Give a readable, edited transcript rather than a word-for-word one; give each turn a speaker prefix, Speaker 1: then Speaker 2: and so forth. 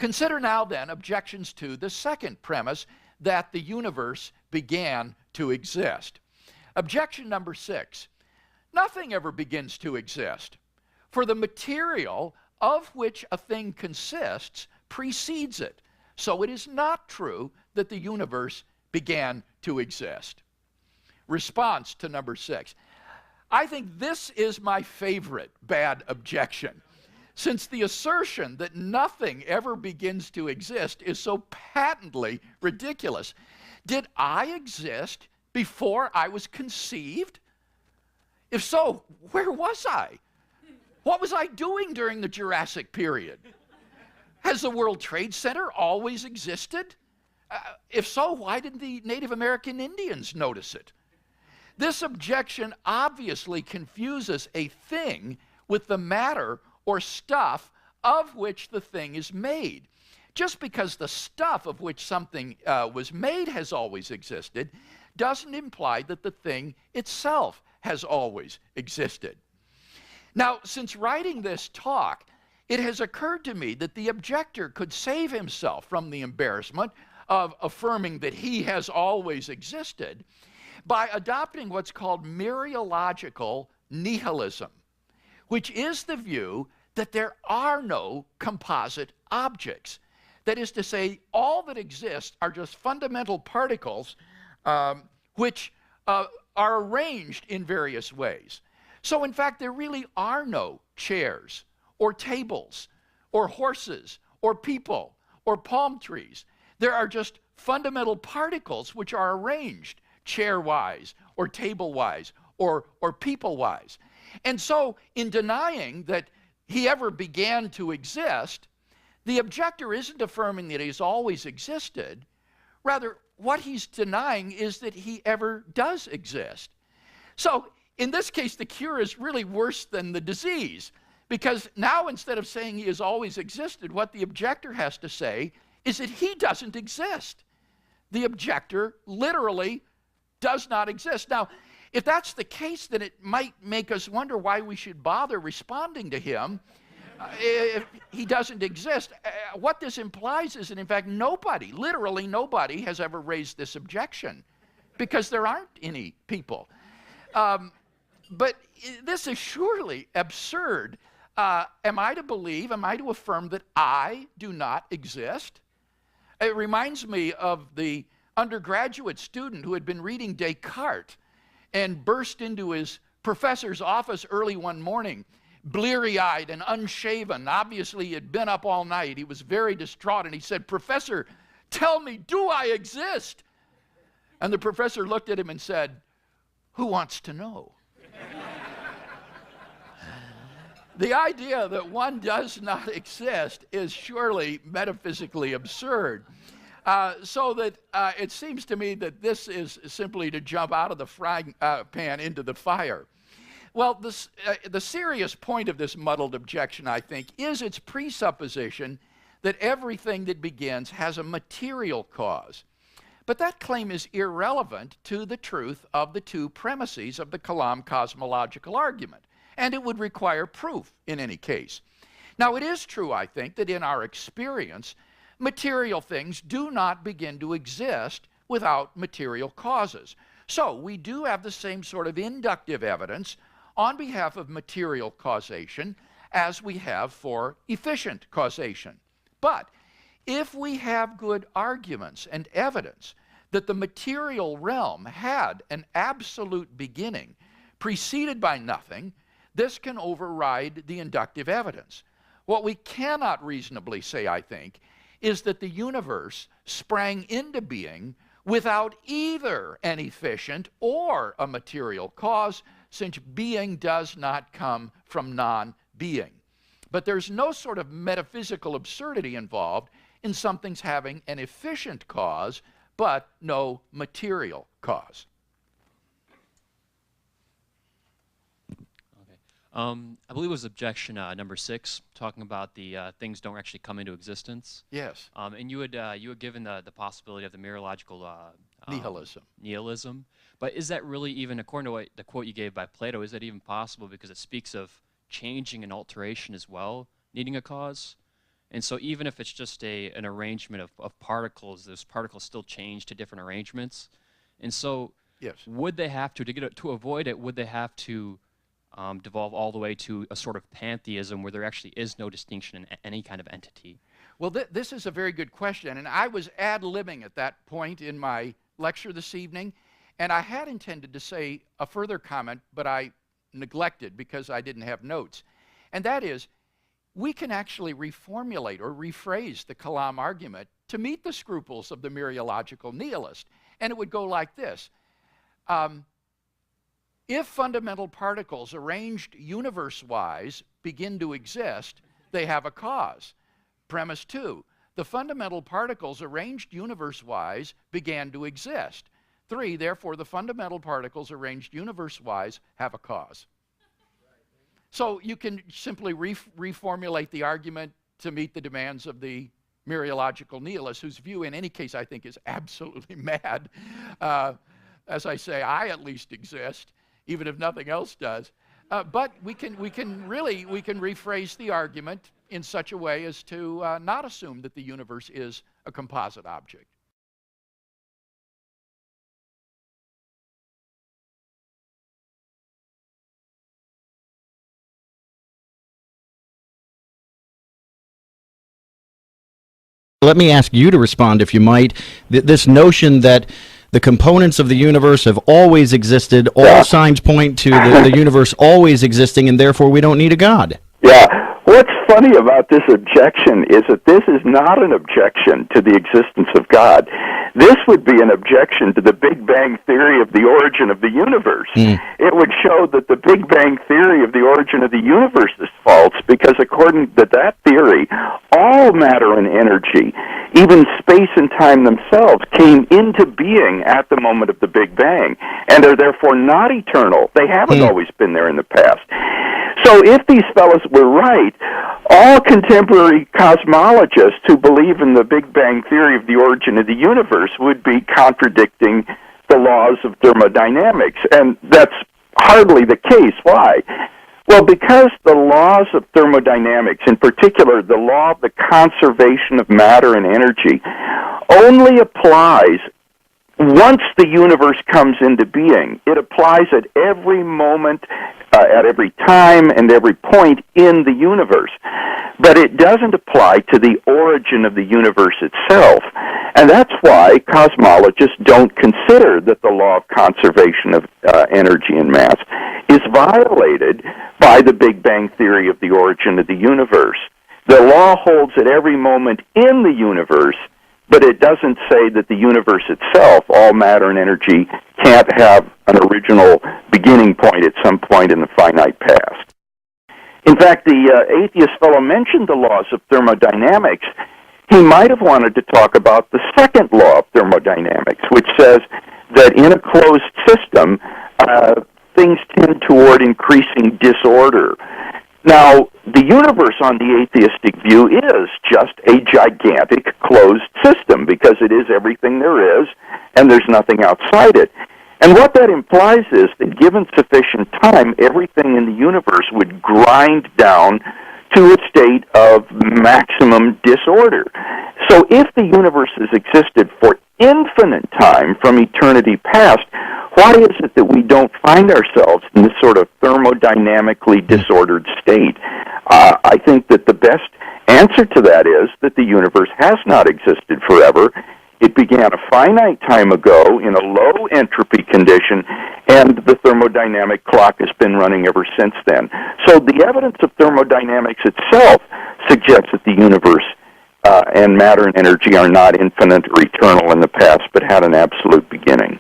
Speaker 1: Consider now then objections to the second premise, that the universe began to exist. Objection number 6. Nothing ever begins to exist, for the material of which a thing consists precedes it. So it is not true that the universe began to exist. Response to number 6. I think this is my favorite bad objection, since the assertion that nothing ever begins to exist is so patently ridiculous. Did I exist before I was conceived? If so, where was I? What was I doing during the Jurassic period? Has the World Trade Center always existed? If so, why didn't the Native American Indians notice it? This objection obviously confuses a thing with the matter or stuff of which the thing is made. Just because the stuff of which something was made has always existed doesn't imply that the thing itself has always existed. Now, since writing this talk, it has occurred to me that the objector could save himself from the embarrassment of affirming that he has always existed by adopting what's called mereological nihilism, which is the view that there are no composite objects. That is to say, all that exists are just fundamental particles which are arranged in various ways. So in fact, there really are no chairs or tables or horses or people or palm trees. There are just fundamental particles which are arranged chair-wise or table-wise or people-wise. And so in denying that he ever began to exist, the objector isn't affirming that he's always existed. Rather, what he's denying is that he ever does exist. So in this case, the cure is really worse than the disease, because now instead of saying he has always existed, what the objector has to say is that he doesn't exist. The objector literally does not exist. Now, if that's the case, then it might make us wonder why we should bother responding to him if he doesn't exist. What this implies is that, in fact, nobody, literally nobody, has ever raised this objection, because there aren't any people. But this is surely absurd. Am I to believe, am I to affirm that I do not exist? It reminds me of the undergraduate student who had been reading Descartes and burst into his professor's office early one morning, bleary-eyed and unshaven. Obviously, he had been up all night. He was very distraught, and he said, "Professor, tell me, do I exist?" And the professor looked at him and said, "Who wants to know?" The idea that one does not exist is surely metaphysically absurd. So that it seems to me that this is simply to jump out of the frying pan into the fire. Well, the serious point of this muddled objection, I think, is its presupposition that everything that begins has a material cause. But that claim is irrelevant to the truth of the two premises of the Kalam Cosmological Argument, and it would require proof in any case. Now, it is true, I think, that in our experience, material things do not begin to exist without material causes. So we do have the same sort of inductive evidence on behalf of material causation as we have for efficient causation. But if we have good arguments and evidence that the material realm had an absolute beginning preceded by nothing, this can override the inductive evidence. What we cannot reasonably say, I think, is that the universe sprang into being without either an efficient or a material cause, since being does not come from non-being. But there's no sort of metaphysical absurdity involved in something's having an efficient cause, but no material cause.
Speaker 2: I believe it was objection number 6, talking about the things don't actually come into existence.
Speaker 1: Yes.
Speaker 2: And you had given the possibility of the mereological
Speaker 1: nihilism.
Speaker 2: But is that really even, according to the quote you gave by Plato, is that even possible, because it speaks of changing and alteration as well, needing a cause? And so even if it's just an arrangement of particles, those particles still change to different arrangements. And so
Speaker 1: Yes.
Speaker 2: would they have to avoid it, would they have to devolve all the way to a sort of pantheism where there actually is no distinction in any kind of entity?
Speaker 1: Well, this is a very good question, and I was ad-libbing at that point in my lecture this evening, and I had intended to say a further comment, but I neglected because I didn't have notes. And that is, we can actually reformulate or rephrase the Kalam argument to meet the scruples of the mereological nihilist. And it would go like this. If fundamental particles arranged universe-wise begin to exist, they have a cause. Premise 2, the fundamental particles arranged universe-wise began to exist. 3, therefore, the fundamental particles arranged universe-wise have a cause. So you can simply reformulate the argument to meet the demands of the mereological nihilist, whose view in any case I think is absolutely mad. As I say, I at least exist, even if nothing else does. But we can rephrase the argument in such a way as to not assume that the universe is a composite object.
Speaker 3: Let me ask you to respond, if you might. This notion that the components of the universe have always existed, all signs point to the universe always existing, and therefore we don't need a God.
Speaker 4: Yeah. What's funny about this objection is that this is not an objection to the existence of God. This would be an objection to the Big Bang theory of the origin of the universe. It would show that the Big Bang theory of the origin of the universe is false because according to that theory, all matter and energy, even space and time themselves, came into being at the moment of the Big Bang and are therefore not eternal. They haven't always been there in the past. So if these fellows were right, all contemporary cosmologists who believe in the Big Bang theory of the origin of the universe would be contradicting the laws of thermodynamics, and that's hardly the case. Why? Well, because the laws of thermodynamics, in particular the law of the conservation of matter and energy, only applies once the universe comes into being. It applies at every moment, at every time, and every point in the universe. But it doesn't apply to the origin of the universe itself. And that's why cosmologists don't consider that the law of conservation of energy and mass is violated by the Big Bang theory of the origin of the universe. The law holds at every moment in the universe, but it doesn't say that the universe itself, all matter and energy, can't have an original beginning point at some point in the finite past. In fact, the atheist fellow mentioned the laws of thermodynamics. He might have wanted to talk about the second law of thermodynamics, which says that in a closed system, things tend toward increasing disorder. Now, the universe on the atheistic view is just a gigantic closed system because it is everything there is and there's nothing outside it. And what that implies is that given sufficient time, everything in the universe would grind down to a state of maximum disorder. So if the universe has existed for infinite time from eternity past, why is it that we don't find ourselves in this sort of thermodynamically disordered state? I think that the best answer to that is that the universe has not existed forever. It began a finite time ago in a low entropy condition, and the thermodynamic clock has been running ever since then. So the evidence of thermodynamics itself suggests that the universe and matter and energy are not infinite or eternal in the past, but had an absolute beginning.